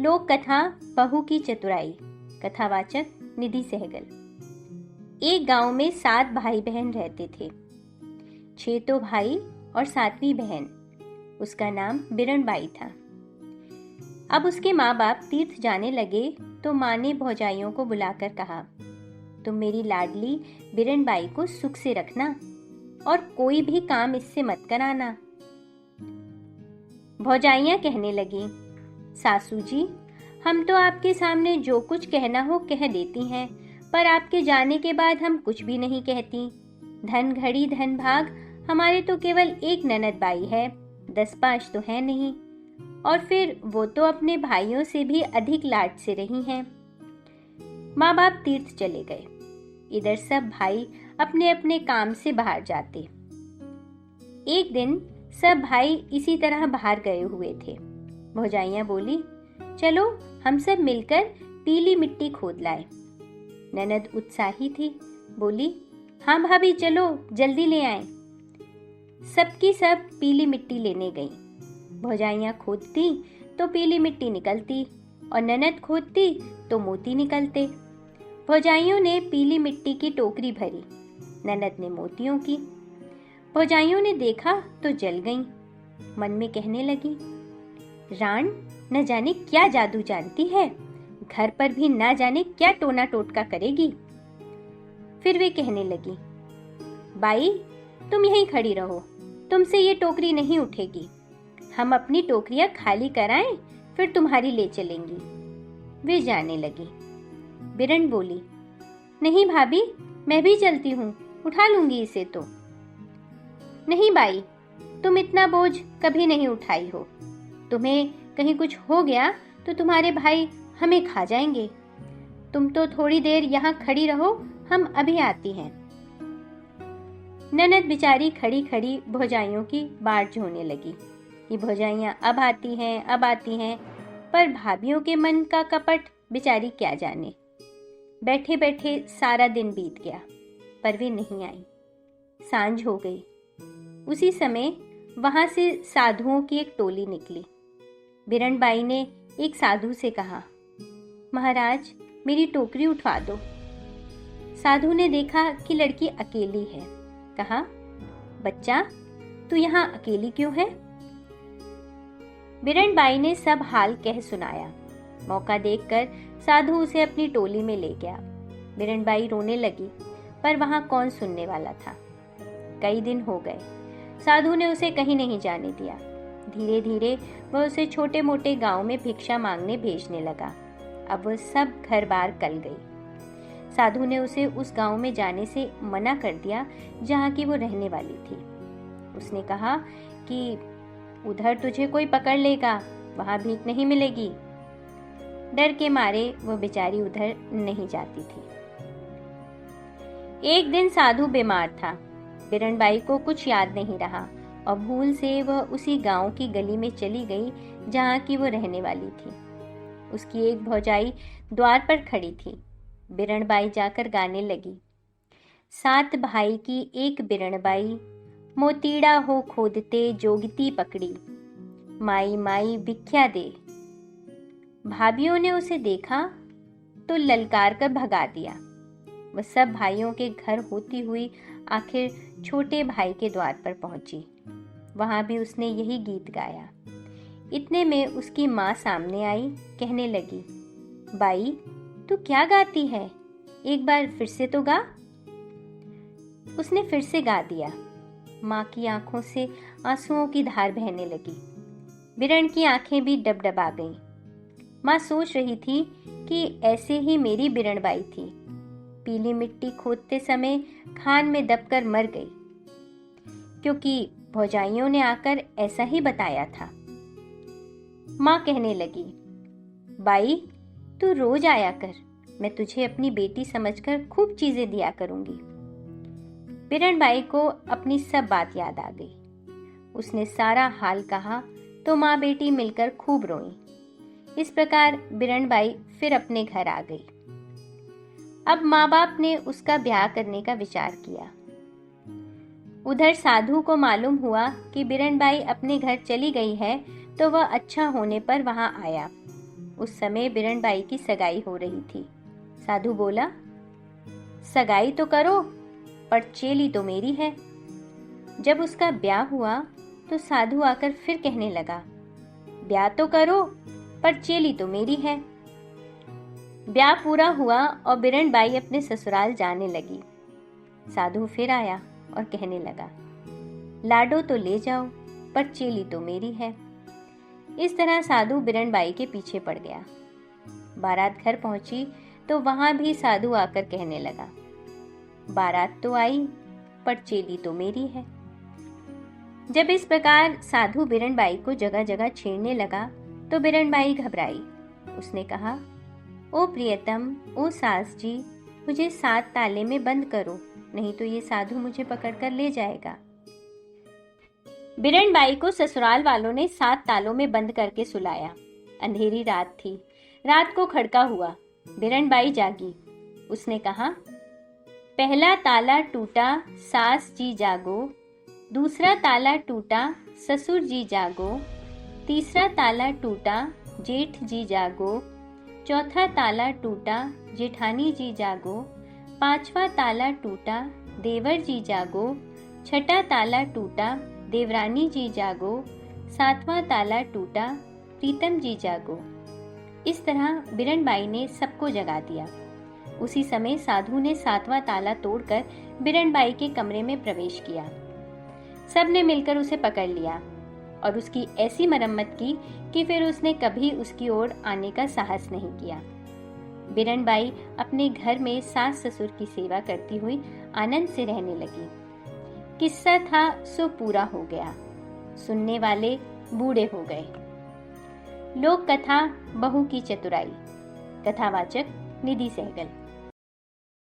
लोक कथा बहू की चतुराई। कथावाचक निधि सहगल। एक गांव में 7 भाई बहन रहते थे। 6 तो भाई और 7वीं बहन। उसका नाम बिरनबाई था। अब उसके माँ बाप तीर्थ जाने लगे तो माँ ने भौजाइयों को बुलाकर कहा, तुम मेरी लाडली बिरनबाई को सुख से रखना और कोई भी काम इससे मत कराना। भौजाइयाँ कहने लगी, सासू जी, हम तो आपके सामने जो कुछ कहना हो कह देती हैं, पर आपके जाने के बाद हम कुछ भी नहीं कहती। धन घड़ी धन भाग, हमारे तो केवल एक ननद बाई है, 10 पाँच तो है नहीं, और फिर वो तो अपने भाइयों से भी अधिक लाड से रही हैं। माँ बाप तीर्थ चले गए। इधर सब भाई अपने अपने काम से बाहर जाते। एक दिन सब भाई इसी तरह बाहर गए हुए थे। भौजाइयाँ बोली, चलो हम सब मिलकर पीली मिट्टी खोद लाए। ननद उत्साही थी, बोली, हाँ भाभी चलो जल्दी ले आए। सबकी सब पीली मिट्टी लेने गईं। भौजाइयाँ खोदती तो पीली मिट्टी निकलती और ननद खोदती तो मोती निकलते। भौजाइयों ने पीली मिट्टी की टोकरी भरी, ननद ने मोतियों की। भौजाइयों ने देखा तो जल गईं। मन में कहने लगी, राण न जाने क्या जादू जानती है, घर पर भी न जाने क्या टोना टोटका करेगी। फिर वे कहने लगी, बाई तुम यहीं खड़ी रहो, तुमसे ये टोकरी नहीं उठेगी। हम अपनी टोकरियां खाली कराएं, फिर तुम्हारी ले चलेंगी। वे जाने लगी। बिरन बोली, नहीं भाभी, मैं भी चलती हूँ, उठा लूंगी इसे तो। नहीं बाई, तुम इतना बोझ कभी नहीं उठाई हो। तुम्हें कहीं कुछ हो गया तो तुम्हारे भाई हमें खा जाएंगे। तुम तो थोड़ी देर यहाँ खड़ी रहो, हम अभी आती हैं। ननद बेचारी खड़ी खड़ी भौजाइयों की बाट जोहने लगी। ये भौजाइयाँ अब आती हैं, पर भाभियों के मन का कपट बेचारी क्या जाने। बैठे बैठे सारा दिन बीत गया, पर वे नहीं आई। सांझ हो गई। उसी समय वहां से साधुओं की एक टोली निकली। बिरनबाई ने एक साधु से कहा, महाराज मेरी टोकरी उठवा दो। साधु ने देखा कि लड़की अकेली है। कहा, बच्चा तू यहाँ अकेली क्यों है? बिरनबाई ने सब हाल कह सुनाया। मौका देखकर साधु उसे अपनी टोली में ले गया। बिरनबाई रोने लगी, पर वहां कौन सुनने वाला था। कई दिन हो गए, साधु ने उसे कहीं नहीं जाने दिया। धीरे धीरे वह उसे छोटे मोटे गांव में भिक्षा मांगने भेजने लगा। अब वह सब घर बार कल गई। साधु ने उसे उस गांव में जाने से मना कर दिया जहाँ की वो रहने वाली थी। उसने कहा कि उधर तुझे कोई पकड़ लेगा, वहां भीख नहीं मिलेगी। डर के मारे वो बेचारी उधर नहीं जाती थी। एक दिन साधु बीमार था। बिरनबाई को कुछ याद नहीं रहा और भूल से वह उसी गांव की गली में चली गई जहाँ की वो रहने वाली थी। उसकी एक भौजाई द्वार पर खड़ी थी। बिरनबाई जाकर गाने लगी, 7 भाई की एक बिरनबाई, मोतीड़ा हो खोदते जोगती पकड़ी, माई माई भिख्या दे। भाभियों ने उसे देखा तो ललकार कर भगा दिया। वह सब भाइयों के घर होती हुई आखिर छोटे भाई के द्वार पर पहुंची। वहां भी उसने यही गीत गाया। इतने में उसकी माँ सामने आई, कहने लगी, बाई तू क्या गाती है, एक बार फिर से तो गा। उसने फिर से गा दिया। माँ की आंखों से आंसुओं की धार बहने लगी। बिरन की आंखें भी डबडबा गईं। माँ सोच रही थी कि ऐसे ही मेरी बिरनबाई थी, पीली मिट्टी खोदते समय खान में दबकर मर गई, क्योंकि भौजाइयों ने आकर ऐसा ही बताया था। माँ कहने लगी, बाई तू रोज आया कर, मैं तुझे अपनी बेटी समझकर खूब चीजें दिया करूंगी। बिरनबाई को अपनी सब बात याद आ गई। उसने सारा हाल कहा तो माँ बेटी मिलकर खूब रोई। इस प्रकार बिरनबाई फिर अपने घर आ गई। अब माँ बाप ने उसका ब्याह करने का विचार किया। उधर साधु को मालूम हुआ कि बिरनबाई अपने घर चली गई है, तो वह अच्छा होने पर वहां आया। उस समय बिरनबाई की सगाई हो रही थी। साधु बोला, सगाई तो करो, पर चेली तो मेरी है। जब उसका ब्याह हुआ तो साधु आकर फिर कहने लगा, ब्याह तो करो, पर चेली तो मेरी है। ब्याह पूरा हुआ और बिरनबाई अपने ससुराल जाने लगी। साधु फिर आया और कहने लगा, लाडो तो ले जाओ, पर चेली तो मेरी है। इस तरह साधु बिरनबाई के पीछे पड़ गया। बारात घर पहुंची तो वहां भी साधु आकर कहने लगा, बारात तो आई, पर चेली तो मेरी है। जब इस प्रकार साधु बिरनबाई को जगह जगह छेड़ने लगा तो बिरनबाई घबराई। उसने कहा, ओ प्रियतम, ओ सास जी, मुझे 7 ताले में बंद करो, नहीं तो ये साधु मुझे पकड़कर ले जाएगा। बिरनबाई को ससुराल वालों ने 7 तालों में बंद करके सुलाया। अंधेरी रात थी। रात को खड़का हुआ। बिरनबाई जागी। उसने कहा, पहला ताला टूटा, सास जी जागो। दूसरा ताला टूटा, ससुर जी जागो। तीसरा ताला टूटा, जेठ जी जागो। चौथा ताला टूटा, जेठानी जी जागो। 5वां ताला टूटा, देवर जी जागो। 6ठा ताला टूटा, देवरानी जी जागो। 7वां ताला टूटा, प्रीतम जी जागो। इस तरह बिरनबाई ने सबको जगा दिया। उसी समय साधु ने 7वां ताला तोड़कर बिरनबाई के कमरे में प्रवेश किया। सबने मिलकर उसे पकड़ लिया और उसकी ऐसी मरम्मत की कि फिर उसने कभी उसकी ओर आने का साहस नहीं किया। बिरनबाई अपने घर में सास ससुर की सेवा करती हुई आनंद से रहने लगी। किस्सा था सो पूरा हो गया। सुनने वाले बूढ़े हो गए। लोक कथा बहू की चतुराई। कथावाचक निधि सहगल।